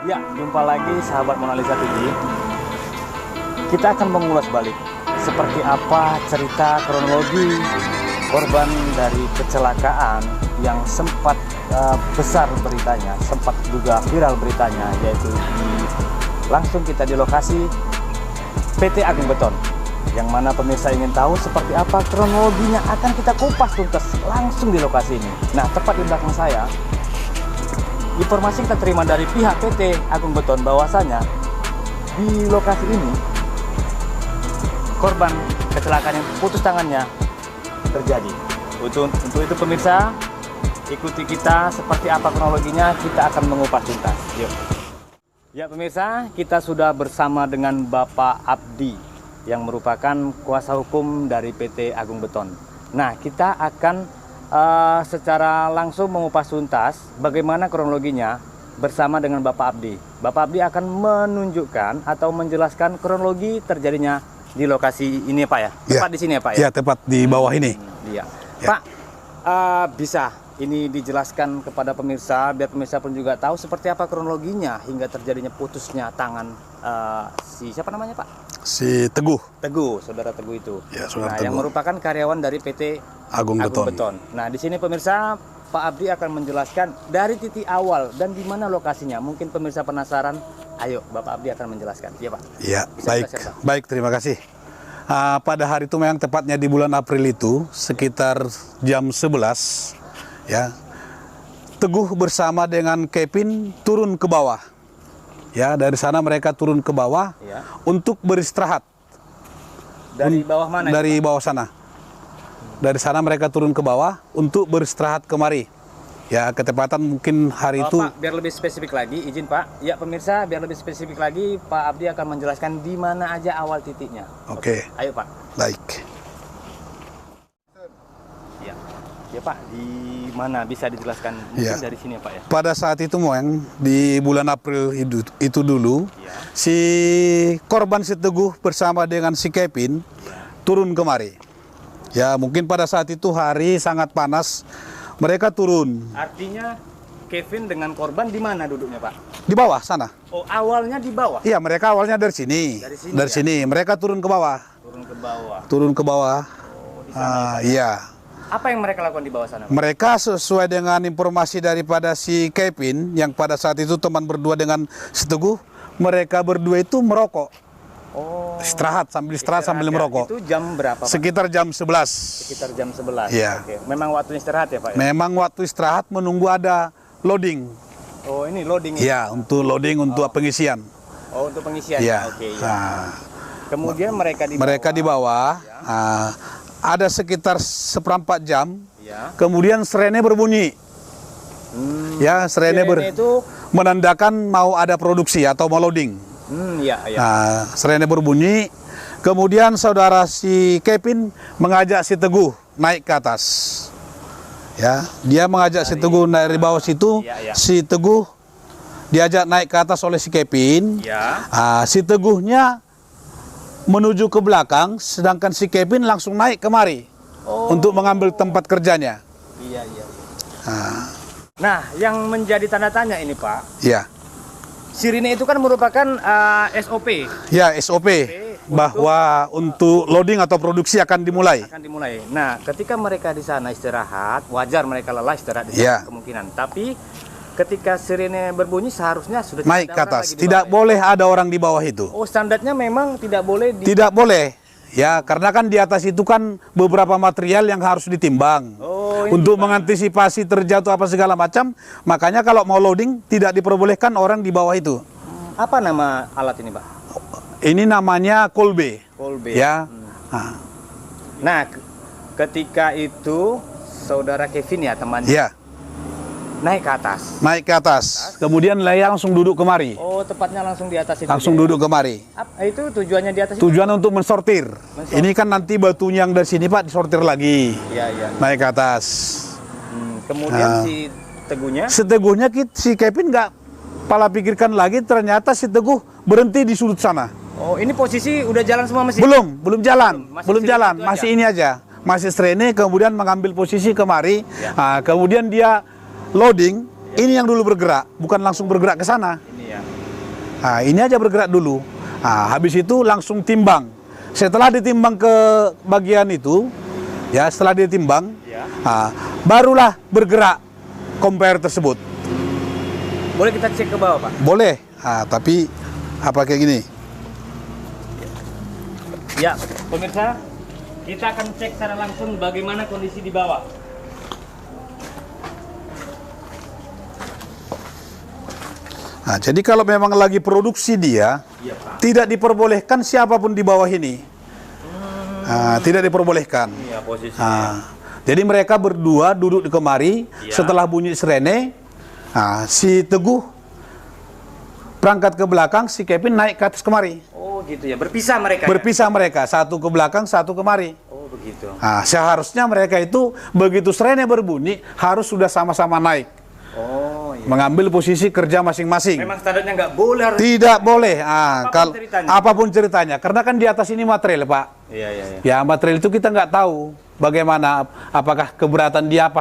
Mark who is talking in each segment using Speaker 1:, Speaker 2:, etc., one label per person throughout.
Speaker 1: Ya, jumpa lagi sahabat Mona Lisa TV. Kita akan mengulas balik seperti apa cerita kronologi korban dari kecelakaan yang sempat besar beritanya, sempat juga viral beritanya, yaitu langsung kita di lokasi PT Agung Beton. Yang mana pemirsa ingin tahu seperti apa kronologinya akan kita kupas tuntas langsung di lokasi ini. Nah, tepat di belakang saya, informasi kita terima dari pihak PT Agung Beton bahwasanya di lokasi ini korban kecelakaan yang putus tangannya terjadi. Untuk itu pemirsa, ikuti kita seperti apa kronologinya, kita akan mengupas tuntas. Yuk. Ya pemirsa, kita sudah bersama dengan Bapak Abdi yang merupakan kuasa hukum dari PT Agung Beton. Nah, kita akan secara langsung mengupas tuntas bagaimana kronologinya bersama dengan Bapak Abdi. Bapak Abdi akan menunjukkan atau menjelaskan kronologi terjadinya di lokasi ini Pak ya? Tepat di sini ya Pak ya?
Speaker 2: Ya, tepat di bawah ini.
Speaker 1: Iya.
Speaker 2: Ya.
Speaker 1: Pak, bisa ini dijelaskan kepada pemirsa biar pemirsa pun juga tahu seperti apa kronologinya hingga terjadinya putusnya tangan si siapa namanya Pak?
Speaker 2: Si Teguh.
Speaker 1: Teguh, saudara Teguh itu.
Speaker 2: Ya, saudara
Speaker 1: Nah,
Speaker 2: Teguh.
Speaker 1: yang merupakan karyawan dari PT
Speaker 2: Agung Beton.
Speaker 1: Beton. Nah, di sini pemirsa, Pak Abdi akan menjelaskan dari titik awal dan di mana lokasinya. Mungkin pemirsa penasaran. Ayo, Bapak Abdi akan menjelaskan. Iya, Pak.
Speaker 2: Ya,
Speaker 1: Bisa
Speaker 2: baik.
Speaker 1: jelaskan, Pak?
Speaker 2: Baik, terima kasih. Pada hari itu memang tepatnya di bulan April itu sekitar jam 11 ya. Teguh bersama dengan Kevin turun ke bawah. Ya, dari sana mereka turun ke bawah
Speaker 1: Iya.
Speaker 2: untuk beristirahat.
Speaker 1: Dari bawah mana?
Speaker 2: Dari bawah sana. Dari sana mereka turun ke bawah untuk beristirahat kemari. Ya, ketepatan mungkin hari itu.
Speaker 1: Pak, biar lebih spesifik lagi, izin Pak. Ya, pemirsa, biar lebih spesifik lagi, Pak Abdi akan menjelaskan di mana aja awal titiknya.
Speaker 2: Oke.
Speaker 1: Ayo, Pak.
Speaker 2: Baik.
Speaker 1: Ya. Ya, Pak, di mana bisa dijelaskan? Mungkin
Speaker 2: Ya.
Speaker 1: dari sini ya, Pak ya.
Speaker 2: Pada saat itu Moeng, di bulan April itu dulu,
Speaker 1: Ya.
Speaker 2: si korban si Teguh bersama dengan si Kevin turun kemari. Ya, mungkin pada saat itu hari sangat panas, mereka turun
Speaker 1: Artinya Kevin dengan korban di mana duduknya, Pak?
Speaker 2: di bawah sana.
Speaker 1: Oh, awalnya di bawah.
Speaker 2: Iya, mereka awalnya dari sini.
Speaker 1: Dari sini, ya?
Speaker 2: Mereka turun ke bawah.
Speaker 1: Turun ke bawah.
Speaker 2: Turun ke bawah.
Speaker 1: Oh, di sana.
Speaker 2: Iya.
Speaker 1: Apa yang mereka lakukan di bawah sana, Pak?
Speaker 2: Mereka sesuai dengan informasi daripada si Kevin yang pada saat itu teman berdua dengan si Teguh, mereka berdua itu merokok.
Speaker 1: Oh.
Speaker 2: Istirahat sambil
Speaker 1: ya.
Speaker 2: merokok.
Speaker 1: Itu jam berapa, Pak?
Speaker 2: Sekitar jam 11.
Speaker 1: Sekitar jam 11.
Speaker 2: Iya.
Speaker 1: Oke. Memang waktu istirahat ya, Pak ya?
Speaker 2: Memang waktu istirahat menunggu ada loading.
Speaker 1: Oh, ini loading.
Speaker 2: Ya, untuk loading untuk pengisian.
Speaker 1: Oh, untuk pengisian.
Speaker 2: Ya.
Speaker 1: Oke, ya.
Speaker 2: Nah,
Speaker 1: Kemudian mereka di bawah.
Speaker 2: mereka di bawah. Ada sekitar seperempat jam.
Speaker 1: Ya.
Speaker 2: Kemudian sirene berbunyi. Ya, sirene
Speaker 1: itu
Speaker 2: menandakan mau ada produksi atau mau loading.
Speaker 1: ya, ya.
Speaker 2: Nah, sirene berbunyi. Kemudian saudara si Kevin mengajak si Teguh naik ke atas. Ya, dia mengajak si Teguh dari bawah situ.
Speaker 1: Ya.
Speaker 2: Si Teguh diajak naik ke atas oleh si Kevin.
Speaker 1: Ya.
Speaker 2: Si Teguhnya menuju ke belakang, sedangkan si Kevin langsung naik kemari untuk mengambil tempat kerjanya.
Speaker 1: Iya. Nah, yang menjadi tanda tanya ini, Pak.
Speaker 2: Ya,
Speaker 1: Sirine itu kan merupakan SOP.
Speaker 2: ya SOP bahwa untuk loading atau produksi akan dimulai.
Speaker 1: Akan dimulai. Nah, ketika mereka di sana istirahat, wajar mereka lelah istirahat di
Speaker 2: Ya.
Speaker 1: sana kemungkinan. Tapi ketika sirine berbunyi seharusnya sudah
Speaker 2: Naik
Speaker 1: tidak
Speaker 2: ke
Speaker 1: ada orang
Speaker 2: atas.
Speaker 1: lagi di
Speaker 2: Tidak
Speaker 1: bawah, ya?
Speaker 2: boleh ada orang di bawah itu.
Speaker 1: Oh, standarnya memang tidak boleh di.
Speaker 2: Tidak boleh. Ya, karena kan di atas itu kan beberapa material yang harus ditimbang.
Speaker 1: Oh, ini
Speaker 2: Untuk
Speaker 1: Pak.
Speaker 2: mengantisipasi terjatuh apa segala macam, makanya kalau mau loading tidak diperbolehkan orang di bawah itu.
Speaker 1: Apa nama alat ini, Pak?
Speaker 2: Ini namanya kolbe.
Speaker 1: Kolbe.
Speaker 2: Ya.
Speaker 1: Nah, ketika itu saudara Kevin ya temannya
Speaker 2: Ya,
Speaker 1: naik ke atas.
Speaker 2: naik ke atas. Kemudian Leia langsung duduk kemari.
Speaker 1: Oh, tepatnya langsung di atas itu.
Speaker 2: Langsung
Speaker 1: dia.
Speaker 2: duduk kemari.
Speaker 1: Itu tujuannya di atas itu?
Speaker 2: Tujuan untuk mensortir. Ini kan nanti batunya yang dari sini Pak disortir lagi.
Speaker 1: Iya.
Speaker 2: Naik ke atas.
Speaker 1: Kemudian si Teguhnya
Speaker 2: Seteguhnya si Kevin nggak pala pikirkan lagi, ternyata si Teguh berhenti di sudut sana.
Speaker 1: Oh, ini posisi udah jalan semua mesin?
Speaker 2: Belum jalan, belum jalan,
Speaker 1: itu
Speaker 2: masih
Speaker 1: aja?
Speaker 2: ini aja, masih strene, kemudian mengambil posisi kemari,
Speaker 1: Ya.
Speaker 2: kemudian dia loading, ini yang dulu bergerak, bukan langsung bergerak ke sana.
Speaker 1: Ini ya.
Speaker 2: Ini aja bergerak dulu. Habis itu langsung timbang. Setelah ditimbang ke bagian itu, ya setelah ditimbang,
Speaker 1: Ya.
Speaker 2: barulah bergerak compare tersebut.
Speaker 1: Boleh kita cek ke bawah, Pak?
Speaker 2: Boleh, tapi apa kayak gini?
Speaker 1: Ya, pemirsa, kita akan cek secara langsung bagaimana kondisi di bawah.
Speaker 2: Jadi kalau memang lagi produksi dia,
Speaker 1: Iya, Pak.
Speaker 2: tidak diperbolehkan siapapun di bawah ini. Tidak diperbolehkan.
Speaker 1: Iya, posisinya.
Speaker 2: Jadi mereka berdua duduk di kemari.
Speaker 1: Iya.
Speaker 2: Setelah bunyi sirene, si Teguh berangkat ke belakang, si Kevin naik ke atas kemari.
Speaker 1: Oh, gitu ya. Berpisah mereka.
Speaker 2: Berpisah mereka, satu ke belakang, satu kemari.
Speaker 1: Oh, begitu.
Speaker 2: Seharusnya mereka itu begitu sirene berbunyi harus sudah sama-sama naik,
Speaker 1: Oh, iya.
Speaker 2: mengambil posisi kerja masing-masing.
Speaker 1: Memang standarnya nggak boleh harus.
Speaker 2: Tidak boleh.
Speaker 1: Apapun ceritanya.
Speaker 2: Apapun ceritanya, karena kan di atas ini material, Pak.
Speaker 1: Iya, iya, iya.
Speaker 2: Ya, material itu kita nggak tahu bagaimana, apakah keberatan dia, apa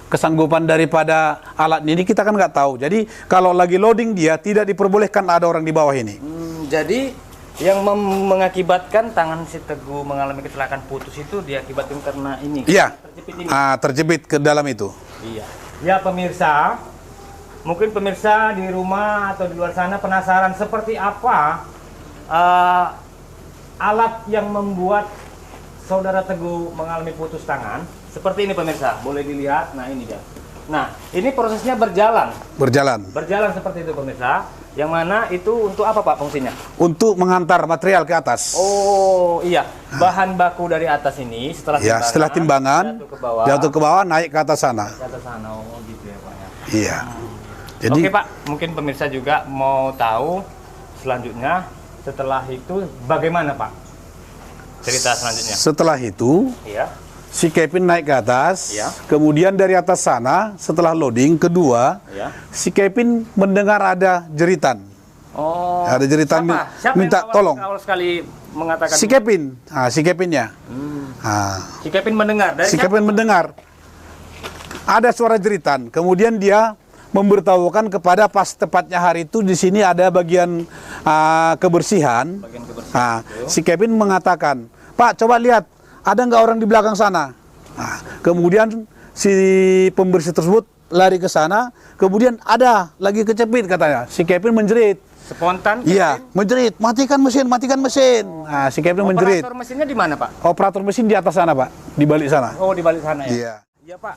Speaker 2: kesanggupan daripada alat ini, kita kan nggak tahu. Jadi kalau lagi loading dia tidak diperbolehkan ada orang di bawah ini.
Speaker 1: Jadi yang mengakibatkan tangan si Teguh mengalami kecelakaan putus itu diakibatkan karena ini.
Speaker 2: Iya,
Speaker 1: Terjepit ini.
Speaker 2: terjepit ke dalam itu.
Speaker 1: Iya. Ya, pemirsa, mungkin pemirsa di rumah atau di luar sana penasaran seperti apa alat yang membuat saudara Teguh mengalami putus tangan. Seperti ini, pemirsa, boleh dilihat. Nah, ini dia. Nah, ini prosesnya berjalan seperti itu, pemirsa. Yang mana itu untuk apa, Pak, fungsinya?
Speaker 2: Untuk menghantar material ke atas.
Speaker 1: Oh, iya. Bahan baku dari atas ini setelah
Speaker 2: timbangan jatuh ke bawah, naik ke atas sana.
Speaker 1: ke atas sana. Oh, gitu ya, Pak ya.
Speaker 2: Iya. Jadi
Speaker 1: Oke, Pak, mungkin pemirsa juga mau tahu selanjutnya setelah itu bagaimana, Pak? Cerita selanjutnya.
Speaker 2: setelah itu
Speaker 1: Iya.
Speaker 2: si Kevin naik ke atas,
Speaker 1: Iya.
Speaker 2: kemudian dari atas sana setelah loading kedua,
Speaker 1: Iya.
Speaker 2: si Kevin mendengar ada jeritan.
Speaker 1: Oh.
Speaker 2: Ada jeritan
Speaker 1: Siapa
Speaker 2: minta
Speaker 1: yang
Speaker 2: tolong.
Speaker 1: awal sekali mengatakan
Speaker 2: Si Kevin, si Kevinnya.
Speaker 1: Si Kevin mendengar dari
Speaker 2: Si
Speaker 1: siapa?
Speaker 2: Kevin mendengar ada suara jeritan. Kemudian dia memberitahukan kepada pas tepatnya hari itu di sini ada bagian kebersihan.
Speaker 1: Bagian kebersihan
Speaker 2: Si Kevin mengatakan, Pak, coba lihat ada nggak orang di belakang sana. Kemudian si pembersih tersebut lari ke sana. Kemudian ada lagi kecepit katanya. Si Kevin menjerit.
Speaker 1: Spontan.
Speaker 2: Iya, menjerit, matikan mesin, matikan mesin. Si Kevin menjerit.
Speaker 1: Operator mesinnya di mana, Pak?
Speaker 2: Operator mesin di atas sana, Pak, di balik sana.
Speaker 1: Oh, di balik sana ya.
Speaker 2: Iya.
Speaker 1: Iya, Pak.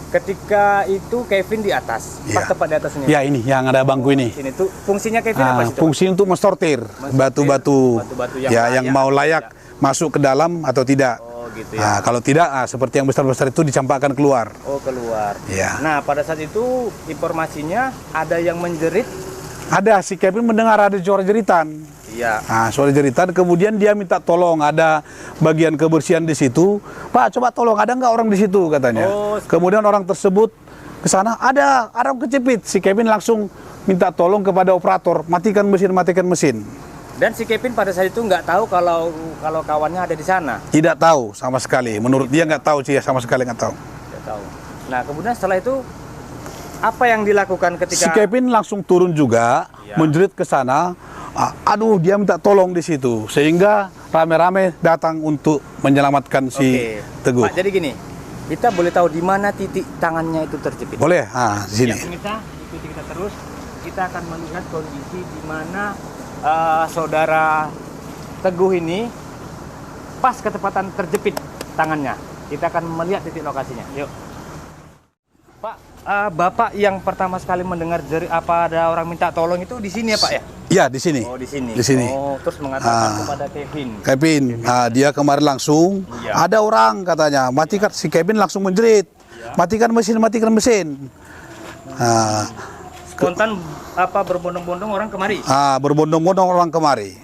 Speaker 1: Ketika itu Kevin di atas, pas
Speaker 2: Iya.
Speaker 1: tepat di atas ini.
Speaker 2: Ya, ini yang ada bangku ini.
Speaker 1: Ini tuh fungsinya Kevin apa sih?
Speaker 2: Fungsi untuk mensortir batu-batu
Speaker 1: batu-batu
Speaker 2: yang mau layak masuk ke dalam atau tidak.
Speaker 1: Oh, gitu ya.
Speaker 2: Kalau tidak, seperti yang besar-besar itu dicampakkan keluar.
Speaker 1: Oh, keluar.
Speaker 2: Iya.
Speaker 1: Nah, pada saat itu informasinya ada yang menjerit.
Speaker 2: Ada, si Kevin mendengar ada suara jeritan.
Speaker 1: Iya.
Speaker 2: Suara jeritan, kemudian dia minta tolong, ada bagian kebersihan di situ. Pak, coba tolong, ada nggak orang di situ katanya.
Speaker 1: Oh,
Speaker 2: Kemudian orang tersebut ke sana, ada kecepit. Si Kevin langsung minta tolong kepada operator, matikan mesin, matikan mesin.
Speaker 1: Dan si Kevin pada saat itu nggak tahu kalau kawannya ada di sana.
Speaker 2: Tidak tahu sama sekali. Menurut dia nggak tahu sih, sama sekali nggak tahu.
Speaker 1: Nggak tahu. Nah, kemudian setelah itu apa yang dilakukan ketika
Speaker 2: Si Kevin langsung turun juga,
Speaker 1: Iya.
Speaker 2: menjerit ke sana. Aduh, dia minta tolong di situ, sehingga rame-rame datang untuk menyelamatkan si
Speaker 1: Oke.
Speaker 2: Teguh.
Speaker 1: Pak, jadi gini, kita boleh tahu di mana titik tangannya itu terjepit.
Speaker 2: Boleh? Di sini.
Speaker 1: Ya, pemirsa, ikuti kita terus. Kita akan melihat kondisi di mana saudara Teguh ini pas ketepatan terjepit tangannya. Kita akan melihat titik lokasinya. Yuk. Pak, Bapak yang pertama sekali mendengar apa ada orang minta tolong itu di sini ya, Pak ya?
Speaker 2: Iya, di sini.
Speaker 1: Oh, di sini.
Speaker 2: Di sini.
Speaker 1: Oh, terus mengatakan kepada Kevin.
Speaker 2: Kevin, dia kemarin langsung
Speaker 1: Iya.
Speaker 2: ada orang katanya, matikan. Si Kevin langsung menjerit, matikan mesin, matikan mesin.
Speaker 1: Spontan berbondong-bondong orang kemari.
Speaker 2: Berbondong-bondong orang kemari.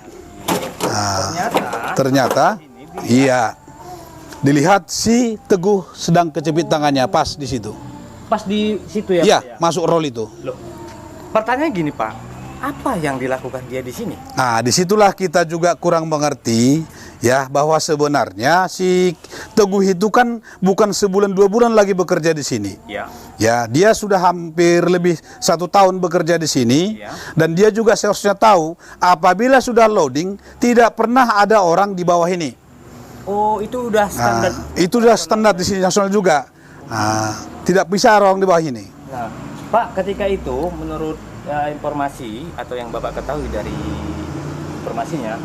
Speaker 2: Ternyata, iya, dilihat si Teguh sedang kecepit tangannya pas di situ.
Speaker 1: Pas di situ ya,
Speaker 2: Iya,
Speaker 1: Pak ya?
Speaker 2: masuk roll itu.
Speaker 1: Loh. pertanyaan gini Pak, apa yang dilakukan dia di sini?
Speaker 2: Nah, disitulah kita juga kurang mengerti ya bahwa sebenarnya si Teguh itu kan bukan sebulan 2 bulan lagi bekerja di sini.
Speaker 1: Ya.
Speaker 2: Ya, dia sudah hampir lebih 1 tahun bekerja di sini,
Speaker 1: Ya.
Speaker 2: dan dia juga seharusnya tahu apabila sudah loading tidak pernah ada orang di bawah ini.
Speaker 1: Oh, itu udah standar.
Speaker 2: Nah, itu sudah standar di sini nasional juga. Nah, tidak bisa orang di bawah ini.
Speaker 1: Nah, Pak, ketika itu menurut informasi atau yang Bapak ketahui dari informasinya,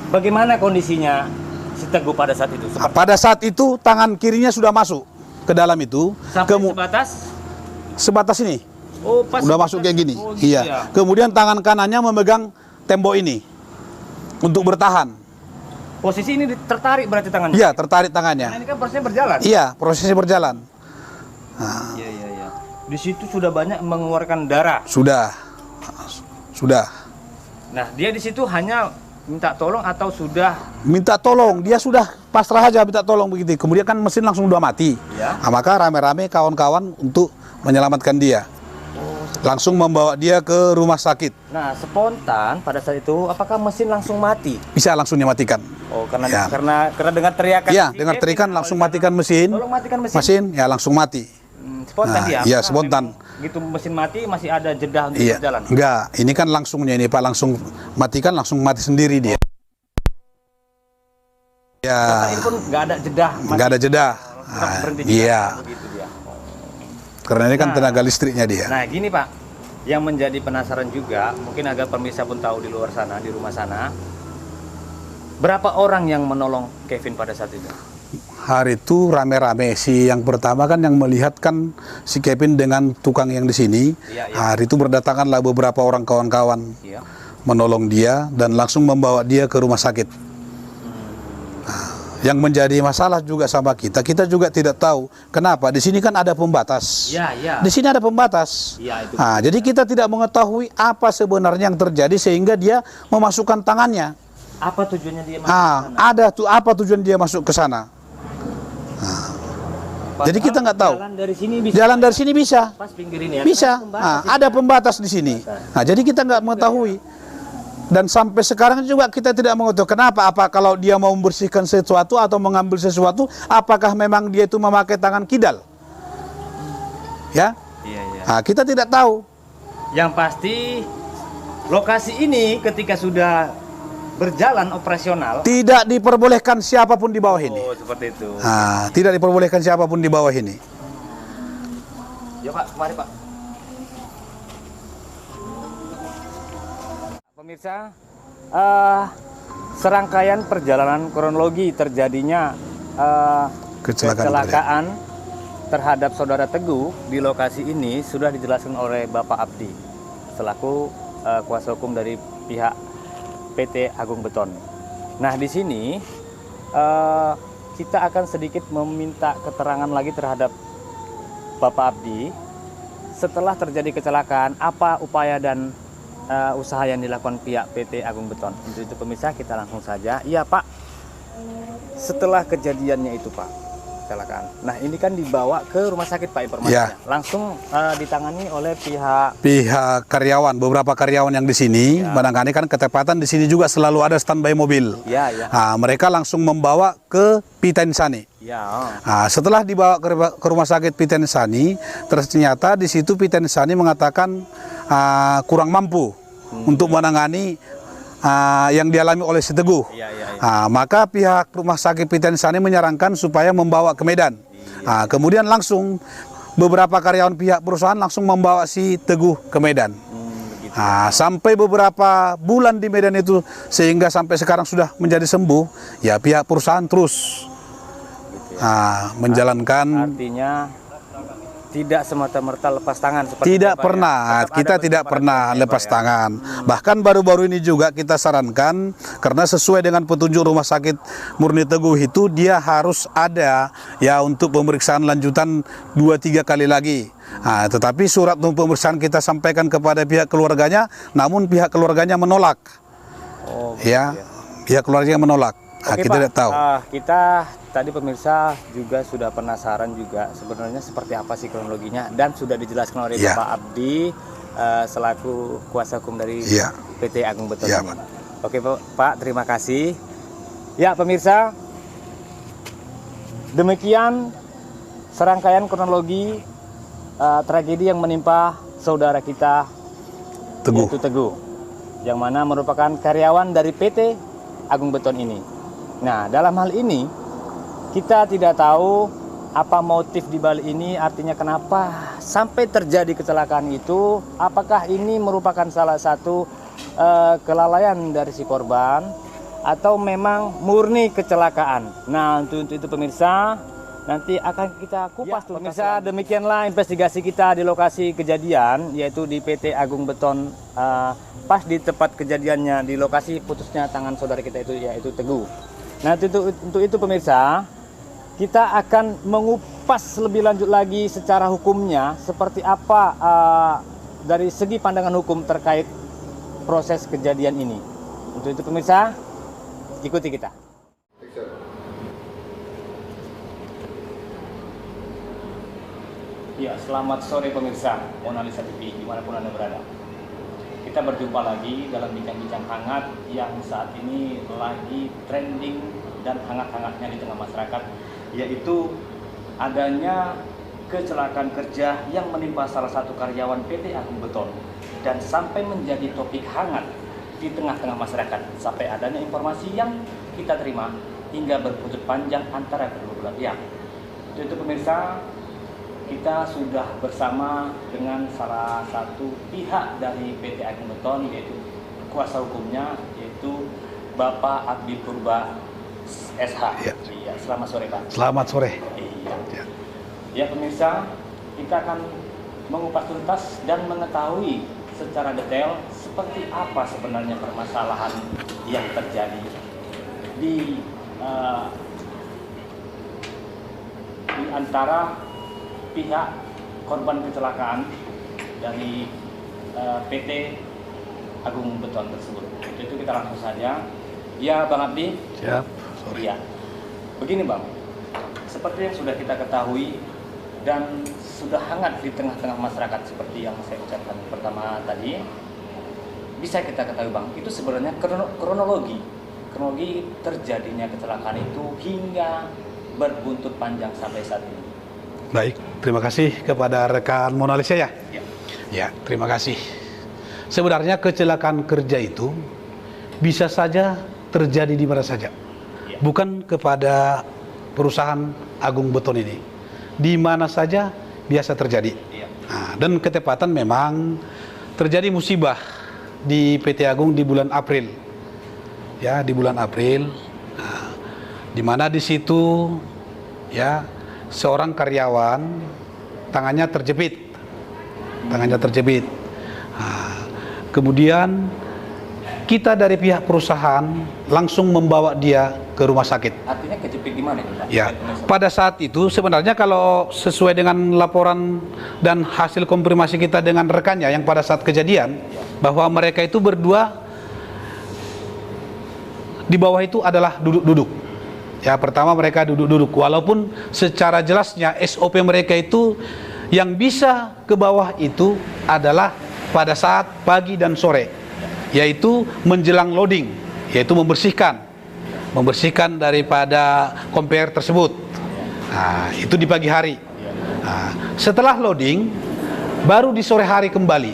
Speaker 1: bagaimana kondisinya si Teguh pada saat itu?
Speaker 2: Nah, pada saat itu tangan kirinya sudah masuk ke dalam itu,
Speaker 1: Sampai sebatas?
Speaker 2: sebatas ini.
Speaker 1: Oh, pas
Speaker 2: Udah
Speaker 1: sebatas.
Speaker 2: masuk kayak gini.
Speaker 1: Oh, gitu
Speaker 2: Iya.
Speaker 1: ya.
Speaker 2: Kemudian tangan kanannya memegang tembok ini untuk bertahan.
Speaker 1: Posisi ini tertarik berarti tangannya?
Speaker 2: Iya, tertarik
Speaker 1: Nah,
Speaker 2: tangannya.
Speaker 1: ini kan prosesnya berjalan?
Speaker 2: Iya, prosesnya berjalan.
Speaker 1: Iya, iya, iya. Di situ sudah banyak mengeluarkan darah.
Speaker 2: Sudah.
Speaker 1: Nah, dia di situ hanya minta tolong atau sudah?
Speaker 2: Minta tolong, dia sudah pasrah aja minta tolong begitu. Kemudian kan mesin langsung udah mati.
Speaker 1: Ya.
Speaker 2: Nah, maka rame-rame kawan-kawan untuk menyelamatkan dia. Langsung membawa dia ke rumah sakit.
Speaker 1: Nah, spontan pada saat itu apakah mesin langsung mati?
Speaker 2: Bisa langsung dimatikan.
Speaker 1: Oh, karena
Speaker 2: Ya.
Speaker 1: karena dengan teriakan.
Speaker 2: Iya,
Speaker 1: si
Speaker 2: dengan
Speaker 1: Kevin,
Speaker 2: teriakan langsung matikan mesin.
Speaker 1: Tolong matikan mesin.
Speaker 2: Mesin ya langsung mati.
Speaker 1: Spontan
Speaker 2: Nah,
Speaker 1: dia.
Speaker 2: iya,
Speaker 1: Apakah
Speaker 2: spontan.
Speaker 1: memang Gitu mesin mati masih ada jeda untuk
Speaker 2: Iya.
Speaker 1: berjalan.
Speaker 2: Enggak, ini kan langsungnya ini Pak, langsung matikan langsung mati sendiri dia. Ya,
Speaker 1: Maka ini pun nggak ada jeda.
Speaker 2: enggak ada jeda.
Speaker 1: Tetap berhenti di
Speaker 2: Iya,
Speaker 1: sana, begitu dia.
Speaker 2: karena ini kan
Speaker 1: Nah.
Speaker 2: tenaga listriknya dia.
Speaker 1: Nah, gini Pak, yang menjadi penasaran juga, mungkin agar pemirsa pun tahu di luar sana, di rumah sana, berapa orang yang menolong Kevin pada saat itu?
Speaker 2: Hari itu rame-rame si yang pertama kan yang melihat kan si Kevin dengan tukang yang di sini.
Speaker 1: Iya, iya.
Speaker 2: Hari itu berdatanganlah beberapa orang kawan-kawan
Speaker 1: Iya.
Speaker 2: menolong dia dan langsung membawa dia ke rumah sakit. Nah, yang menjadi masalah juga sama kita juga tidak tahu kenapa di sini kan ada pembatas.
Speaker 1: Iya, iya.
Speaker 2: Di sini ada pembatas.
Speaker 1: Iya, itu.
Speaker 2: Nah, jadi kita tidak mengetahui apa sebenarnya yang terjadi sehingga dia memasukkan tangannya.
Speaker 1: Apa tujuannya dia masuk ke sana?
Speaker 2: Ada tuh apa tujuan dia masuk ke sana? Jadi kita nggak tahu.
Speaker 1: Jalan dari sini bisa.
Speaker 2: Jalan dari sini bisa,
Speaker 1: Pas pinggir ini ya.
Speaker 2: bisa.
Speaker 1: Kan pembatas
Speaker 2: Nah,
Speaker 1: ini.
Speaker 2: ada pembatas di sini. Nah, jadi kita nggak mengetahui. Dan sampai sekarang juga kita tidak mengetahui kenapa. Apa kalau dia mau membersihkan sesuatu atau mengambil sesuatu, apakah memang dia itu memakai tangan kidal? Ya,
Speaker 1: Iya, iya.
Speaker 2: nah, kita tidak tahu.
Speaker 1: Yang pasti lokasi ini ketika sudah berjalan operasional.
Speaker 2: Tidak diperbolehkan siapapun di bawah ini.
Speaker 1: Oh, seperti itu.
Speaker 2: Nah, tidak diperbolehkan siapapun di bawah ini.
Speaker 1: Ya Pak, mari Pak. Pemirsa, serangkaian perjalanan kronologi terjadinya kecelakaan terhadap saudara Teguh di lokasi ini sudah dijelaskan oleh Bapak Abdi selaku kuasa hukum dari pihak PT Agung Beton. Nah, di sini kita akan sedikit meminta keterangan lagi terhadap Bapak Abdi setelah terjadi kecelakaan, apa upaya dan usaha yang dilakukan pihak PT Agung Beton. Untuk itu pemirsa, kita langsung saja. Iya Pak, setelah kejadiannya itu Pak, kecelakaan. Nah, ini kan dibawa ke rumah sakit Pak informasinya.
Speaker 2: Ya.
Speaker 1: Langsung ditangani oleh pihak.
Speaker 2: Karyawan, beberapa karyawan yang di sini,
Speaker 1: Ya.
Speaker 2: barangkali kan ketepatan di sini juga selalu ada standby mobil.
Speaker 1: Ya, ya.
Speaker 2: Nah, mereka langsung membawa ke Pitensani.
Speaker 1: Ya. Oh.
Speaker 2: Nah, setelah dibawa ke rumah sakit Pitensani, ternyata di situ Pitensani mengatakan kurang mampu untuk menangani yang dialami oleh si Teguh.
Speaker 1: Iya, iya, iya.
Speaker 2: Maka pihak rumah sakit Pitensani menyarankan supaya membawa ke Medan. Kemudian langsung beberapa karyawan pihak perusahaan langsung membawa si Teguh ke Medan.
Speaker 1: Begitu.
Speaker 2: Sampai beberapa bulan di Medan itu sehingga sampai sekarang sudah menjadi sembuh, ya pihak perusahaan terus menjalankan.
Speaker 1: Artinya tidak semata-merta lepas tangan seperti
Speaker 2: Tidak
Speaker 1: Bapak,
Speaker 2: pernah,
Speaker 1: ya? Tetap
Speaker 2: kita
Speaker 1: ada
Speaker 2: tidak
Speaker 1: beberapa
Speaker 2: pernah
Speaker 1: ya, Pak,
Speaker 2: lepas
Speaker 1: ya?
Speaker 2: tangan. Bahkan baru-baru ini juga kita sarankan, karena sesuai dengan petunjuk Rumah Sakit Murni Teguh itu, dia harus ada ya untuk pemeriksaan lanjutan 2-3 kali lagi. Tetapi surat untuk pemeriksaan kita sampaikan kepada pihak keluarganya, namun pihak keluarganya menolak.
Speaker 1: Oh, gitu
Speaker 2: Ya, pihak keluarganya menolak.
Speaker 1: Oke,
Speaker 2: Kita
Speaker 1: Pak.
Speaker 2: tidak tahu.
Speaker 1: Kita tadi pemirsa juga sudah penasaran juga sebenarnya seperti apa sih kronologinya, dan sudah dijelaskan oleh
Speaker 2: Ya.
Speaker 1: Bapak Abdi selaku kuasa hukum dari
Speaker 2: Iya.
Speaker 1: PT Agung Beton
Speaker 2: Iya,
Speaker 1: ini.
Speaker 2: Pak.
Speaker 1: Oke Pak, terima kasih. Ya pemirsa, demikian serangkaian kronologi tragedi yang menimpa saudara kita
Speaker 2: Teguh.
Speaker 1: yaitu Teguh, yang mana merupakan karyawan dari PT Agung Beton ini. Nah, dalam hal ini kita tidak tahu apa motif di balik ini, artinya kenapa sampai terjadi kecelakaan itu. Apakah ini merupakan salah satu kelalaian dari si korban atau memang murni kecelakaan. Nah, untuk itu pemirsa, nanti akan kita kupas tuntas. Pemirsa, demikianlah investigasi kita di lokasi kejadian, yaitu di PT Agung Beton. Pas di tempat kejadiannya, di lokasi putusnya tangan saudara kita itu, yaitu Teguh. Nah, untuk itu pemirsa, kita akan mengupas lebih lanjut lagi secara hukumnya seperti apa dari segi pandangan hukum terkait proses kejadian ini. Untuk itu pemirsa, ikuti kita. Ya, selamat sore pemirsa Monalisa TV dimanapun Anda berada. Kita berjumpa lagi dalam bincang-bincang hangat yang saat ini lagi trending dan hangat-hangatnya di tengah masyarakat, yaitu adanya kecelakaan kerja yang menimpa salah satu karyawan PT Agung Beton dan sampai menjadi topik hangat di tengah-tengah masyarakat sampai adanya informasi yang kita terima hingga berbuntut panjang antara kedua belah pihak. Itu pemirsa, kita sudah bersama dengan salah satu pihak dari PT Agung Beton, yaitu kuasa hukumnya, yaitu Bapak Abdi Purba SH.
Speaker 2: Ya.
Speaker 1: Iya, selamat sore Pak.
Speaker 2: Selamat sore.
Speaker 1: Iya.
Speaker 2: Ya.
Speaker 1: Ya pemirsa, kita akan mengupas tuntas dan mengetahui secara detail seperti apa sebenarnya permasalahan yang terjadi di antara pihak korban kecelakaan dari PT Agung Beton tersebut. Itu kita langsung saja. Ya Bang Abdi.
Speaker 2: Siap. Sore.
Speaker 1: Iya. Begini Bang, seperti yang sudah kita ketahui dan sudah hangat di tengah-tengah masyarakat seperti yang saya ucapkan pertama tadi, bisa kita ketahui Bang, itu sebenarnya kronologi terjadinya kecelakaan itu hingga berbuntut panjang sampai saat ini.
Speaker 2: Baik, terima kasih kepada rekan Monalisa ya.
Speaker 1: Ya.
Speaker 2: Ya, terima kasih. Sebenarnya kecelakaan kerja itu bisa saja terjadi di mana saja.
Speaker 1: Ya.
Speaker 2: Bukan kepada perusahaan Agung Beton ini. Di mana saja biasa terjadi.
Speaker 1: Ya.
Speaker 2: Nah, dan ketepatan memang terjadi musibah di PT Agung di bulan April. Ya, di bulan April. Nah, di mana di situ ya seorang karyawan tangannya terjepit. Nah, kemudian kita dari pihak perusahaan langsung membawa dia ke rumah sakit.
Speaker 1: Artinya kejepit di mana Pak?
Speaker 2: Ya, pada saat itu sebenarnya kalau sesuai dengan laporan dan hasil konfirmasi kita dengan rekannya yang pada saat kejadian, bahwa mereka itu berdua di bawah itu adalah duduk-duduk. Ya, pertama mereka duduk-duduk, walaupun secara jelasnya SOP mereka itu yang bisa ke bawah itu adalah pada saat pagi dan sore, yaitu menjelang loading, yaitu membersihkan daripada conveyor tersebut. Nah, itu di pagi hari. Nah, setelah loading, baru di sore hari kembali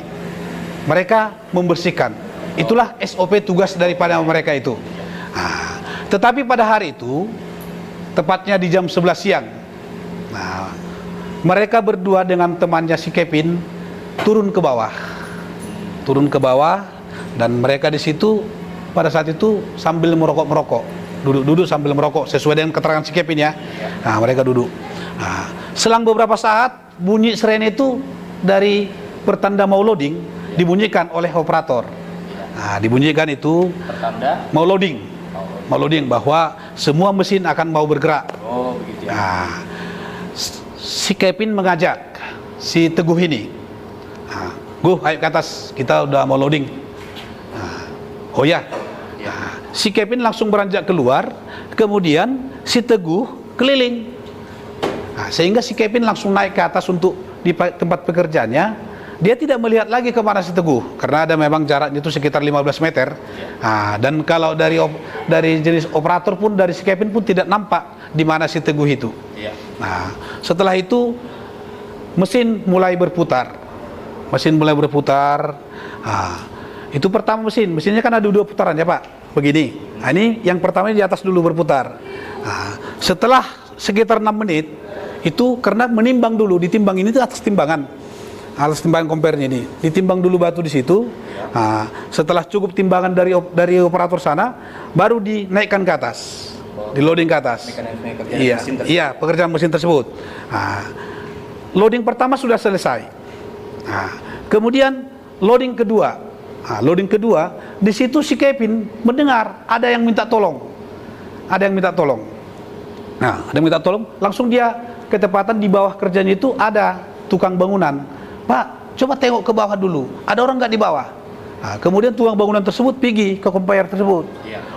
Speaker 2: mereka membersihkan. Itulah SOP tugas daripada mereka itu. Nah, tetapi pada hari itu, tepatnya di jam 11 siang, nah, mereka berdua dengan temannya si Kevin turun ke bawah, dan mereka di situ pada saat itu sambil merokok, duduk sambil merokok sesuai dengan keterangan si Kevin ya. Nah, mereka duduk. Nah, selang beberapa saat bunyi sirene itu dari pertanda mau loading dibunyikan oleh operator. Nah, dibunyikan itu
Speaker 1: Pertanda
Speaker 2: mau loading bahwa semua mesin akan mau bergerak.
Speaker 1: oh begitu ya.
Speaker 2: Nah, si Kevin mengajak si Teguh ini, nah, Guh, ayo ke atas, kita udah mau loading. Nah, oh ya. Nah, si Kevin langsung beranjak keluar, kemudian si Teguh keliling. Nah, sehingga si Kevin langsung naik ke atas untuk di tempat pekerjaannya, dia tidak melihat lagi kemana si Teguh, karena ada memang jaraknya itu sekitar 15 meter. Nah, dan kalau dari jenis operator pun, dari si Kevin pun tidak nampak di mana si Teguh itu. Nah, setelah itu mesin mulai berputar. Nah, itu pertama mesinnya kan ada 2 putaran ya Pak, begini. Nah, ini yang pertama di atas dulu berputar. Nah, setelah sekitar 6 menit itu karena menimbang dulu, ditimbang ini tuh atas timbangan kompernya ini, ditimbang dulu batu di situ. Nah, setelah cukup timbangan dari operator sana, baru dinaikkan ke atas, di loading ke atas. Iya, pekerjaan mesin tersebut. Nah, loading pertama sudah selesai. Nah, kemudian loading kedua. Nah, loading kedua, di situ si Kevin mendengar ada yang minta tolong. Nah, ada yang minta tolong, langsung dia ketepatan di bawah kerjanya itu ada tukang bangunan. Pak, coba tengok ke bawah dulu, ada orang nggak di bawah? Nah, kemudian tukang bangunan tersebut pergi ke conveyor tersebut.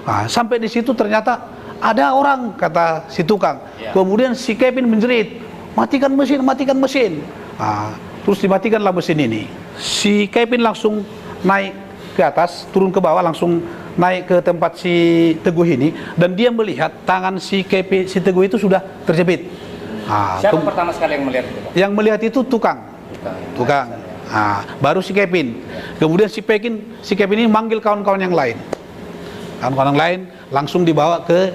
Speaker 2: Nah, sampai di situ ternyata ada orang, kata si tukang. Kemudian si Kevin menjerit, matikan mesin. Nah, terus dimatikanlah mesin ini. Si Kevin langsung naik ke atas, turun ke bawah, langsung naik ke tempat si Teguh ini, dan dia melihat tangan si Teguh itu sudah terjepit. Nah,
Speaker 1: siapa pertama sekali yang melihat itu, Pak?
Speaker 2: Yang melihat itu tukang. Nah, baru si Kevin. Kemudian si Kevin ini manggil kawan-kawan yang lain. Kawan-kawan yang lain langsung dibawa ke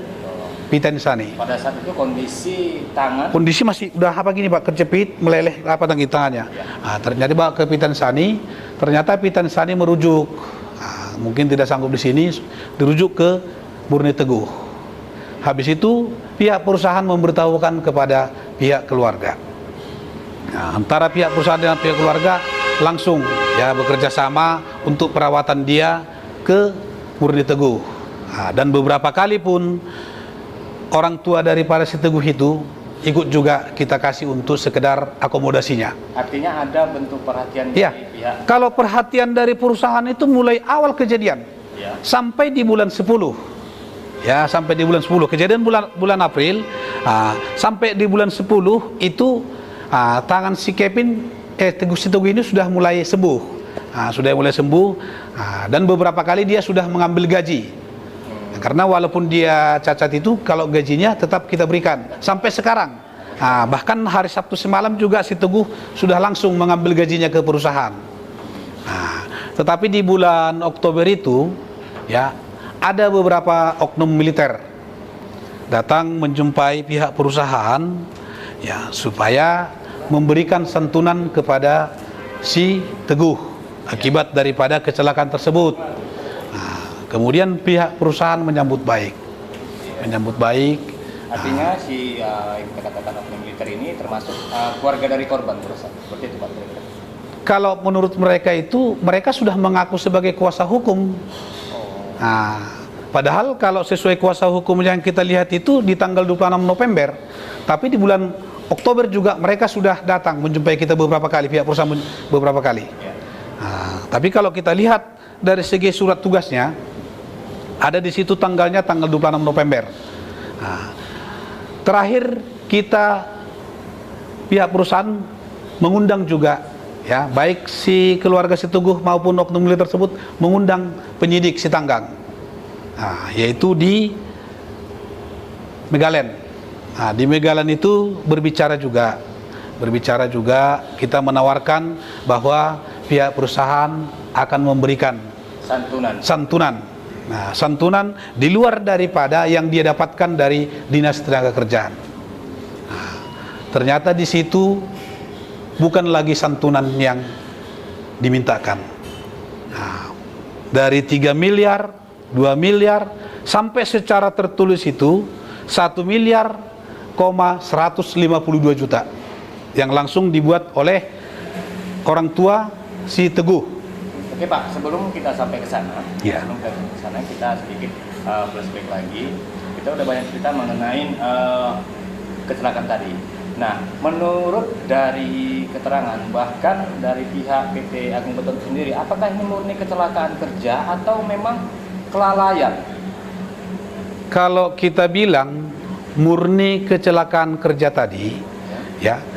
Speaker 2: Pitansani.
Speaker 1: Pada saat itu kondisi
Speaker 2: masih udah gini Pak, kejepit, meleleh tangannya. Nah, ternyata dibawa ke Pitansani. Ternyata Pitansani merujuk. Nah, mungkin tidak sanggup di sini, dirujuk ke Murni Teguh. Habis itu pihak perusahaan memberitahukan kepada pihak keluarga. Nah, antara pihak perusahaan dengan pihak keluarga langsung bekerja sama untuk perawatan dia ke Murni Teguh. Nah, dan beberapa kali pun orang tua daripada si Teguh itu ikut juga kita kasih untuk sekedar akomodasinya.
Speaker 1: Artinya ada bentuk perhatian dari pihak.
Speaker 2: Kalau perhatian dari perusahaan itu mulai awal kejadian sampai di bulan 10. Sampai di bulan 10. Kejadian bulan April, sampai di bulan 10 itu tangan si Kevin si Teguh ini sudah mulai sembuh. Dan beberapa kali dia sudah mengambil gaji. Karena walaupun dia cacat itu, kalau gajinya tetap kita berikan sampai sekarang. Bahkan hari Sabtu semalam juga si Teguh sudah langsung mengambil gajinya ke perusahaan. Tetapi di bulan Oktober itu ada beberapa oknum militer datang menjumpai pihak perusahaan supaya memberikan santunan kepada si Teguh akibat daripada kecelakaan tersebut. Kemudian pihak perusahaan menyambut baik.
Speaker 1: Artinya si yang kita katakan oknum militer ini termasuk keluarga dari korban perusahaan. Seperti itu Pak.
Speaker 2: Kalau menurut mereka itu, mereka sudah mengaku sebagai kuasa hukum. Padahal kalau sesuai kuasa hukum yang kita lihat itu di tanggal 26 November, tapi di bulan Oktober juga mereka sudah datang menjumpai kita beberapa kali, pihak perusahaan beberapa kali. Tapi kalau kita lihat dari segi surat tugasnya, ada di situ tanggalnya tanggal 26 November. Terakhir kita pihak perusahaan mengundang juga baik si keluarga si Teguh maupun oknum militer tersebut mengundang penyidik si Tanggang, yaitu di Megalen. Di Megalen itu berbicara juga kita menawarkan bahwa pihak perusahaan akan memberikan santunan. Santunan di luar daripada yang dia dapatkan dari Dinas Tenaga Kerjaan. Ternyata di situ bukan lagi santunan yang dimintakan. Dari 3 miliar, 2 miliar, sampai secara tertulis itu 1 miliar, 152 juta yang langsung dibuat oleh orang tua si Teguh.
Speaker 1: Oke Pak, sebelum kita sampai ke sana, kita sedikit flashback lagi. Kita udah banyak cerita mengenai kecelakaan tadi. Nah, menurut dari keterangan bahkan dari pihak PT Agung Beton sendiri, apakah ini murni kecelakaan kerja atau memang kelalaian?
Speaker 2: Kalau kita bilang murni kecelakaan kerja tadi,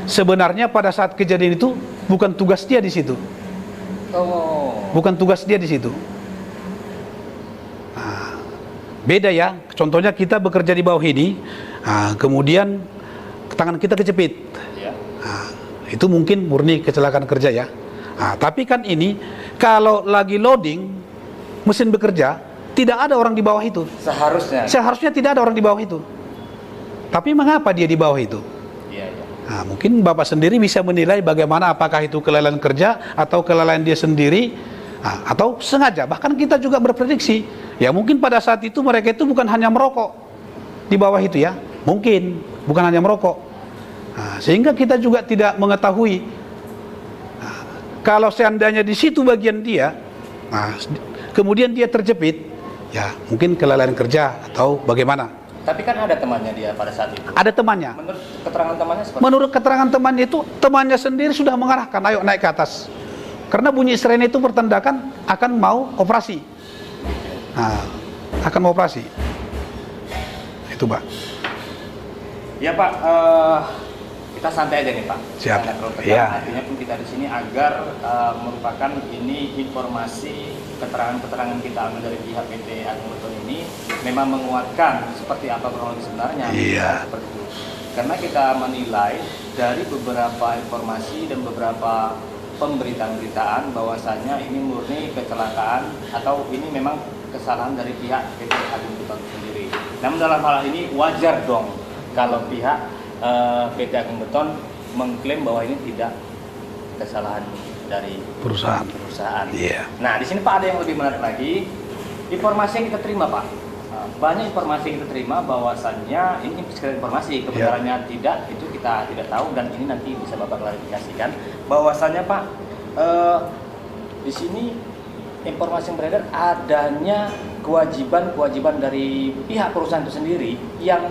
Speaker 2: sebenarnya pada saat kejadian itu bukan tugas dia di situ.
Speaker 1: Oh.
Speaker 2: Bukan tugas dia di situ. Nah, beda ya. Contohnya kita bekerja di bawah ini, kemudian tangan kita kejepit.
Speaker 1: Ya.
Speaker 2: Nah, itu mungkin murni kecelakaan kerja ya. Nah, tapi kan ini kalau lagi loading mesin bekerja, tidak ada orang di bawah itu. Seharusnya tidak ada orang di bawah itu. Tapi mengapa dia di bawah itu?
Speaker 1: Iya, iya.
Speaker 2: Nah, mungkin Bapak sendiri bisa menilai bagaimana, apakah itu kelalaian kerja atau kelalaian dia sendiri, atau sengaja. Bahkan kita juga berprediksi, ya mungkin pada saat itu mereka itu bukan hanya merokok di bawah itu ya, mungkin bukan hanya merokok. Nah, sehingga kita juga tidak mengetahui. Nah, kalau seandainya di situ bagian dia, kemudian dia terjepit, ya mungkin kelalaian kerja atau bagaimana.
Speaker 1: Tapi kan ada temannya dia pada saat itu.
Speaker 2: Ada temannya.
Speaker 1: Menurut keterangan temannya seperti
Speaker 2: Menurut keterangan temannya itu, temannya sendiri sudah mengarahkan, ayo naik ke atas. Karena bunyi sirene itu bertandakan akan mau operasi. Nah, akan mau operasi. Itu Pak.
Speaker 1: Ya Pak, kita santai aja nih Pak.
Speaker 2: Siap.
Speaker 1: Kita terlalu tegang.
Speaker 2: Ya.
Speaker 1: Artinya pun kita di sini agar merupakan ini informasi keterangan-keterangan kita ambil dari pihak PT Agung Beton ini memang menguatkan seperti apa kronologi sebenarnya.
Speaker 2: Iya.
Speaker 1: Seperti itu. Karena kita menilai dari beberapa informasi dan beberapa pemberitaan-beritaan bahwasanya ini murni kecelakaan atau ini memang kesalahan dari pihak PT Agung Beton sendiri. Namun dalam hal ini wajar dong kalau pihak PT Agung Beton mengklaim bahwa ini tidak kesalahan dari perusahaan.
Speaker 2: Iya.
Speaker 1: Nah, di sini Pak ada yang lebih menarik lagi. Informasi yang kita terima Pak, banyak informasi yang kita terima bahwasannya ini sekedar informasi, kebenarannya tidak, itu kita tidak tahu dan ini nanti bisa Bapak klarifikasikan bahwasannya Pak, di sini informasi yang beredar adanya kewajiban dari pihak perusahaan itu sendiri yang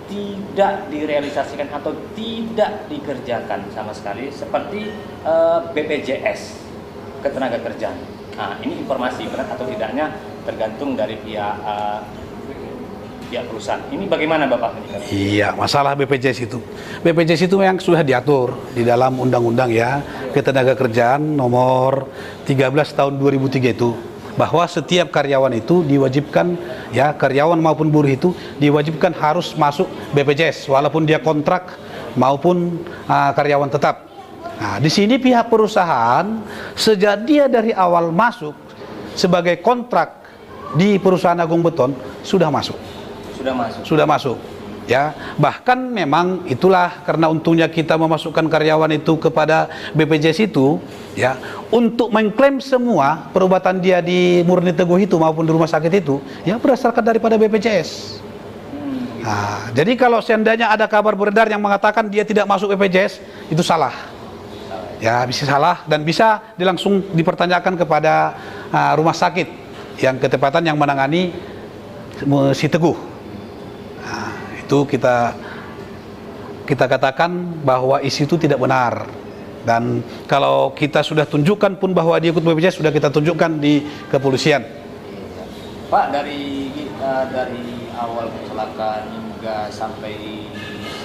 Speaker 1: tidak direalisasikan atau tidak dikerjakan sama sekali seperti BPJS Ketenagakerjaan. Nah, ini informasi benar atau tidaknya tergantung dari pihak perusahaan. Ini bagaimana Bapak menyikapi?
Speaker 2: Iya, masalah BPJS itu. BPJS itu yang sudah diatur di dalam undang-undang ya, Ketenagakerjaan nomor 13 tahun 2003 itu. Bahwa setiap karyawan itu diwajibkan, ya karyawan maupun buruh itu diwajibkan harus masuk BPJS walaupun dia kontrak maupun karyawan tetap. Nah, di sini pihak perusahaan sejak dia dari awal masuk sebagai kontrak di perusahaan Agung Beton sudah masuk. Sudah masuk. Ya, bahkan memang itulah karena untungnya kita memasukkan karyawan itu kepada BPJS itu, ya, untuk mengklaim semua perubatan dia di Murni Teguh itu maupun di rumah sakit itu, ya berdasarkan daripada BPJS. Nah, jadi kalau seandainya ada kabar beredar yang mengatakan dia tidak masuk BPJS, itu salah. Ya, bisa salah dan bisa langsung dipertanyakan kepada rumah sakit yang ketepatan yang menangani si Teguh. Itu kita katakan bahwa isi itu tidak benar, dan kalau kita sudah tunjukkan pun bahwa dia ikut BPJS sudah kita tunjukkan di kepolisian.
Speaker 1: Pak, dari awal kecelakaan hingga sampai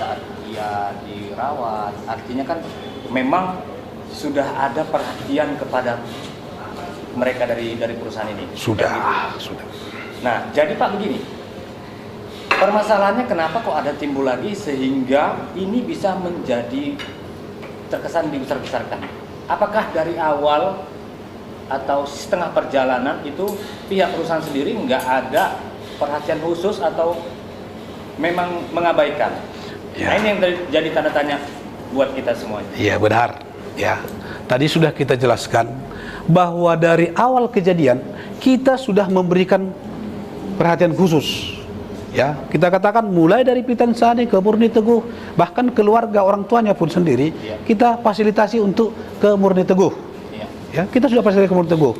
Speaker 1: saat dia dirawat, artinya kan memang sudah ada perhatian kepada mereka dari perusahaan ini.
Speaker 2: Sudah.
Speaker 1: Nah, jadi Pak begini, permasalahannya kenapa kok ada timbul lagi sehingga ini bisa menjadi terkesan dibesar-besarkan? Apakah dari awal atau setengah perjalanan itu pihak perusahaan sendiri nggak ada perhatian khusus atau memang mengabaikan?
Speaker 2: Ya.
Speaker 1: Nah, ini yang jadi tanda tanya buat kita semuanya.
Speaker 2: Iya benar. Ya, tadi sudah kita jelaskan bahwa dari awal kejadian kita sudah memberikan perhatian khusus. Ya, kita katakan mulai dari Pitan Sani ke Murni Teguh, bahkan keluarga orang tuanya pun sendiri, kita fasilitasi untuk ke Murni Teguh. Ya, kita sudah fasilitasi ke Murni Teguh.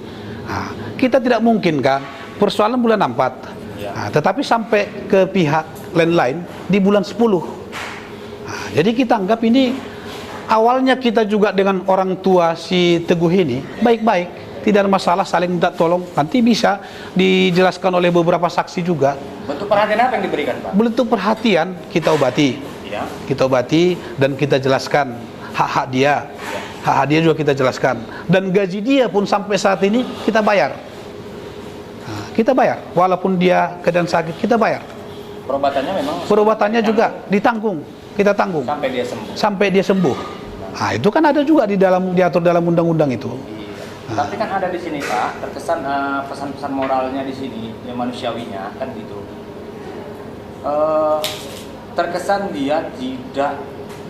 Speaker 2: Nah, kita tidak mungkin kan persoalan bulan 4, nah, tetapi sampai ke pihak lain-lain di bulan 10. Nah, jadi kita anggap ini awalnya kita juga dengan orang tua si Teguh ini baik-baik. Tidak ada masalah, saling minta tolong. Nanti bisa dijelaskan oleh beberapa saksi juga.
Speaker 1: Bentuk perhatian apa yang diberikan, Pak?
Speaker 2: Bentuk perhatian kita obati.
Speaker 1: Ya.
Speaker 2: Kita obati dan kita jelaskan hak-hak dia. hak dia juga kita jelaskan. Dan gaji dia pun sampai saat ini kita bayar. Nah, kita bayar, walaupun dia keadaan sakit kita bayar.
Speaker 1: Perobatannya memang
Speaker 2: Perobatannya juga ditanggung, kita tanggung
Speaker 1: sampai dia sembuh.
Speaker 2: sampai dia sembuh. Nah, itu kan ada juga diatur dalam undang-undang itu.
Speaker 1: Iya. Tapi kan ada di sini Pak, terkesan pesan-pesan moralnya di sini, yang manusiawinya kan gitu. Terkesan dia tidak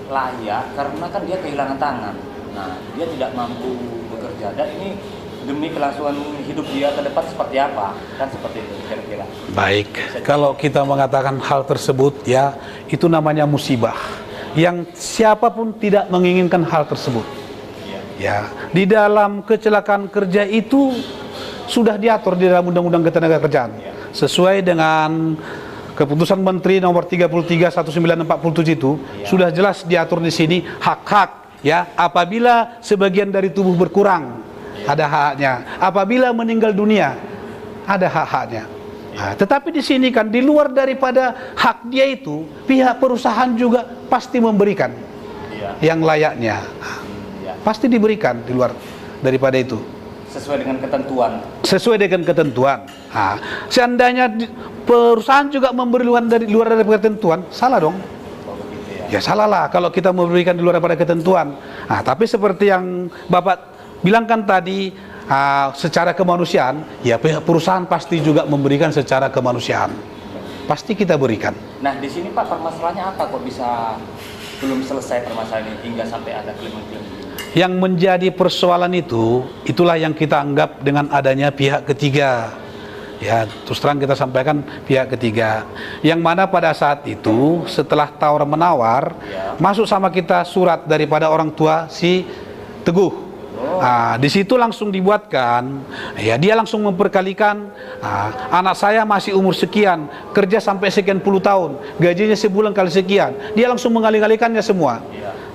Speaker 1: layak karena kan dia kehilangan tangan. Nah, dia tidak mampu bekerja. Dan ini demi kelangsungan hidup dia ke depan seperti apa? Kan seperti itu kira-kira.
Speaker 2: Baik, kalau kita mengatakan hal tersebut ya, itu namanya musibah. Yang siapapun tidak menginginkan hal tersebut. Ya, di dalam kecelakaan kerja itu sudah diatur di dalam Undang-Undang Ketenagakerjaan. Sesuai dengan Keputusan Menteri nomor 33 1947 itu sudah jelas diatur di sini hak-hak ya, apabila sebagian dari tubuh berkurang ada haknya, apabila meninggal dunia ada hak-haknya. Nah, tetapi di sini kan di luar daripada hak dia itu, pihak perusahaan juga pasti memberikan yang layaknya. Pasti diberikan di luar daripada itu.
Speaker 1: Sesuai dengan ketentuan.
Speaker 2: Sesuai dengan ketentuan. Nah, seandainya perusahaan juga memberi dari luar daripada ketentuan, salah dong.
Speaker 1: Oh, begitu ya.
Speaker 2: Ya salah lah kalau kita memberikan di luar daripada ketentuan. Nah, tapi seperti yang Bapak bilangkan tadi, secara kemanusiaan, ya pihak perusahaan pasti juga memberikan secara kemanusiaan. Pasti kita berikan.
Speaker 1: Nah, di sini Pak, permasalahannya apa kok bisa belum selesai permasalahan ini hingga sampai ada klaim-klaim?
Speaker 2: Yang menjadi persoalan itu, itulah yang kita anggap dengan adanya pihak ketiga. Ya, terus terang kita sampaikan pihak ketiga. Yang mana pada saat itu, setelah tawar-menawar, masuk sama kita surat daripada orang tua si Teguh. Nah, di situ langsung dibuatkan, ya dia langsung memperkalikan, anak saya masih umur sekian, kerja sampai sekian puluh tahun, gajinya sebulan kali sekian, dia langsung mengalih-alihkannya semua.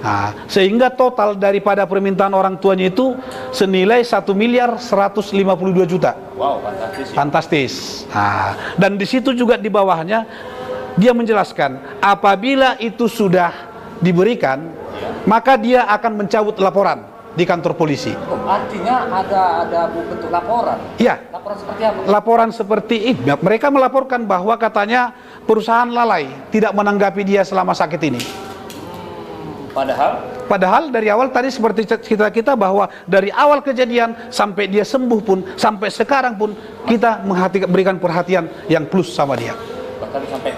Speaker 2: Nah, sehingga total daripada permintaan orang tuanya itu senilai 1.152 juta.
Speaker 1: Wow, fantastis.
Speaker 2: Fantastis. Nah, dan di situ juga di bawahnya dia menjelaskan apabila itu sudah diberikan, maka dia akan mencabut laporan di kantor polisi.
Speaker 1: Oh, artinya ada bentuk laporan.
Speaker 2: Iya.
Speaker 1: Laporan seperti apa?
Speaker 2: Laporan seperti ini. Mereka melaporkan bahwa katanya perusahaan lalai tidak menanggapi dia selama sakit ini. Padahal dari awal tadi seperti kita bahwa dari awal kejadian sampai dia sembuh pun, sampai sekarang pun kita berikan perhatian yang plus sama dia.
Speaker 1: Bahkan sampai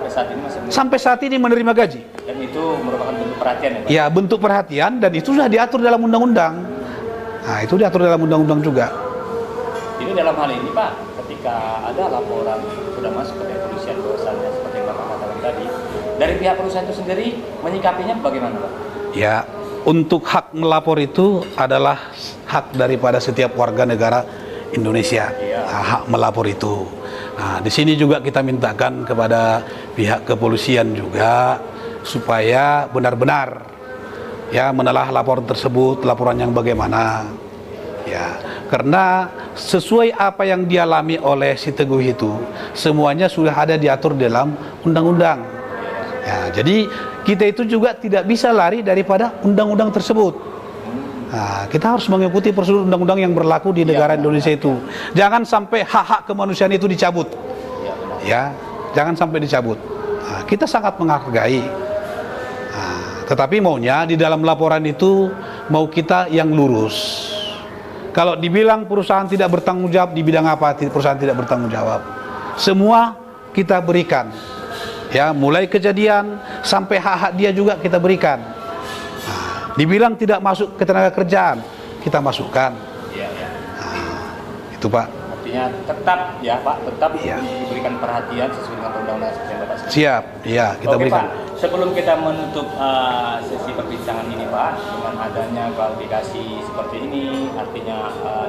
Speaker 1: saat ini masih
Speaker 2: sampai saat ini menerima gaji.
Speaker 1: Dan itu merupakan bentuk perhatian ya Pak?
Speaker 2: Ya, bentuk perhatian, dan itu sudah diatur dalam undang-undang. Nah, itu diatur dalam undang-undang juga.
Speaker 1: Jadi dalam hal ini Pak, ketika ada laporan sudah masuk ke pihak kepolisian bahwasannya seperti yang Bapak katakan tadi, dari pihak perusahaan itu sendiri menyikapinya bagaimana Pak?
Speaker 2: Ya, untuk hak melapor itu adalah hak daripada setiap warga negara Indonesia. Hak melapor itu. Nah, di sini juga kita mintakan kepada pihak kepolisian juga supaya benar-benar ya menelah laporan tersebut, laporan yang bagaimana. Ya, karena sesuai apa yang dialami oleh si Teguh itu, semuanya sudah ada diatur dalam undang-undang. Ya, jadi kita itu juga tidak bisa lari daripada undang-undang tersebut. Nah, kita harus mengikuti prosedur undang-undang yang berlaku di negara Indonesia itu. Jangan sampai hak-hak kemanusiaan itu dicabut. Ya, jangan sampai dicabut. Nah, kita sangat menghargai. Nah, tetapi maunya di dalam laporan itu mau kita yang lurus. Kalau dibilang perusahaan tidak bertanggung jawab di bidang apa, perusahaan tidak bertanggung jawab. Semua kita berikan. Ya, mulai kejadian sampai hak-hak dia juga kita berikan. Dibilang tidak masuk ke tenaga kerjaan, kita masukkan. Nah, itu Pak.
Speaker 1: Artinya tetap ya Pak, tetap diberikan perhatian sesuai dengan undang-undang seperti yang Bapak sebutkan.
Speaker 2: Siap, ya kita berikan.
Speaker 1: Pak, sebelum kita menutup sesi perbincangan ini Pak, dengan adanya klarifikasi seperti ini, artinya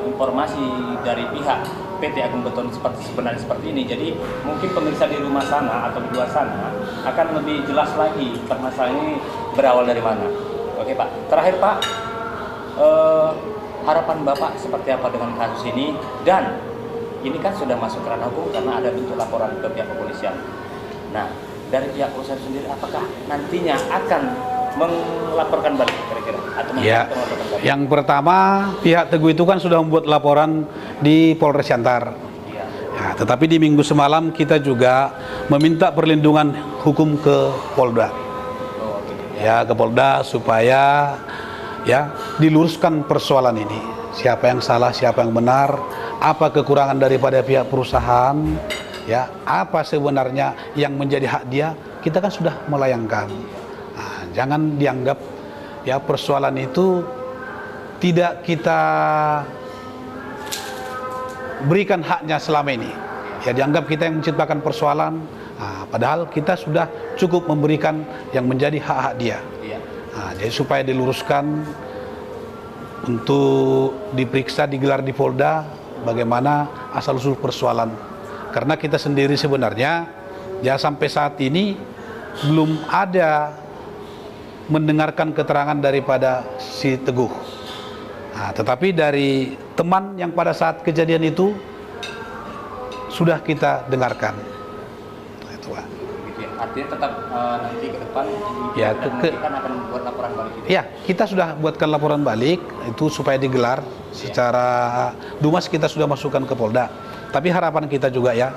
Speaker 1: informasi dari pihak PT Agung Beton sebenarnya seperti ini. Jadi mungkin pemirsa di rumah sana atau di luar sana akan lebih jelas lagi permasalahan ini berawal dari mana. Oke Pak, terakhir Pak, harapan Bapak seperti apa dengan kasus ini? Dan ini kan sudah masuk ke ranah hukum karena ada bentuk laporan ke pihak kepolisian. Nah, dari pihak perusahaan sendiri apakah nantinya akan melaporkan balik kira-kira? Atau
Speaker 2: Ya, yang pertama pihak Teguh itu kan sudah membuat laporan di Polres Siantar.
Speaker 1: Iya.
Speaker 2: Ya, tetapi di minggu semalam kita juga meminta perlindungan hukum ke Polda.
Speaker 1: Oh, gitu.
Speaker 2: Ya, ke Polda supaya ya diluruskan persoalan ini. Siapa yang salah, siapa yang benar, apa kekurangan daripada pihak perusahaan, ya, apa sebenarnya yang menjadi hak dia, kita kan sudah melayangkan. Nah, jangan dianggap ya persoalan itu tidak kita berikan haknya selama ini. Ya, dianggap kita yang menciptakan persoalan, padahal kita sudah cukup memberikan yang menjadi hak-hak dia.
Speaker 1: Iya.
Speaker 2: Nah, jadi supaya diluruskan untuk diperiksa, digelar di Polda bagaimana asal-usul persoalan. Karena kita sendiri sebenarnya ya sampai saat ini belum ada mendengarkan keterangan daripada si Teguh. Nah, tetapi dari teman yang pada saat kejadian itu sudah kita dengarkan. Nah, itu Pak.
Speaker 1: Gitu ya. Artinya tetap nanti ke depan
Speaker 2: Ya,
Speaker 1: kan akan buat laporan balik gitu.
Speaker 2: Ya, kita sudah buatkan laporan balik itu supaya digelar secara Dumas, kita sudah masukkan ke Polda. Tapi harapan kita juga ya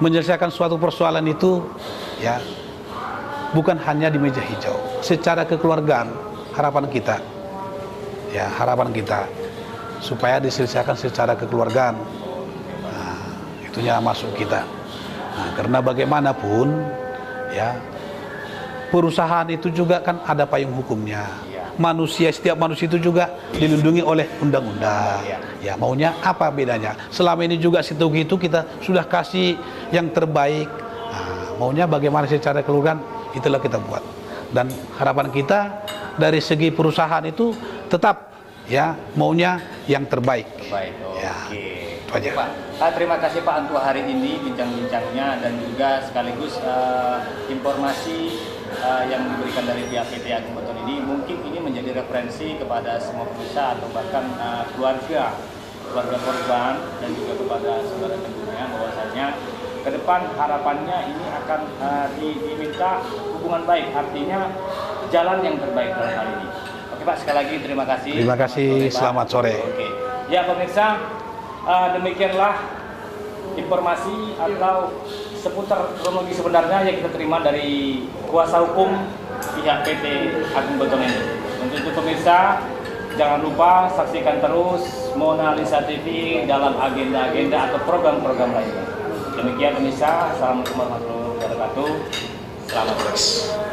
Speaker 2: menyelesaikan suatu persoalan itu ya bukan hanya di meja hijau, secara kekeluargaan. Harapan kita supaya diselesaikan secara kekeluargaan. Nah, itunya masuk kita. Nah, karena bagaimanapun ya perusahaan itu juga kan ada payung hukumnya. Setiap manusia itu juga dilindungi oleh undang-undang. Ya, maunya apa bedanya? Selama ini juga si Teguh itu kita sudah kasih yang terbaik. Nah, maunya bagaimana secara kekeluargaan, itulah kita buat. Dan harapan kita dari segi perusahaan itu tetap ya maunya yang terbaik.
Speaker 1: Baik,
Speaker 2: Ya,
Speaker 1: oke.
Speaker 2: itu aja.
Speaker 1: Pak, terima kasih Pak untuk hari ini bincang-bincangnya dan juga sekaligus informasi yang diberikan dari pihak PT Agung Beton ini. Mungkin ini menjadi referensi kepada semua pengusaha atau bahkan keluarga korban dan juga kepada saudara tentunya bahwasanya ke depan harapannya ini akan diminta hubungan baik, artinya jalan yang terbaik dalam hal ini. Oke Pak, sekali lagi terima kasih.
Speaker 2: Terima kasih, selamat sore.
Speaker 1: Oke. Ya pemirsa, demikianlah informasi atau seputar kronologi sebenarnya yang kita terima dari kuasa hukum pihak PT Agung Beton ini. Untuk itu pemirsa, jangan lupa saksikan terus Mona Lisa TV dalam agenda-agenda atau program-program lainnya. Demikian pemirsa, assalamualaikum warahmatullahi wabarakatuh. Selamat sore.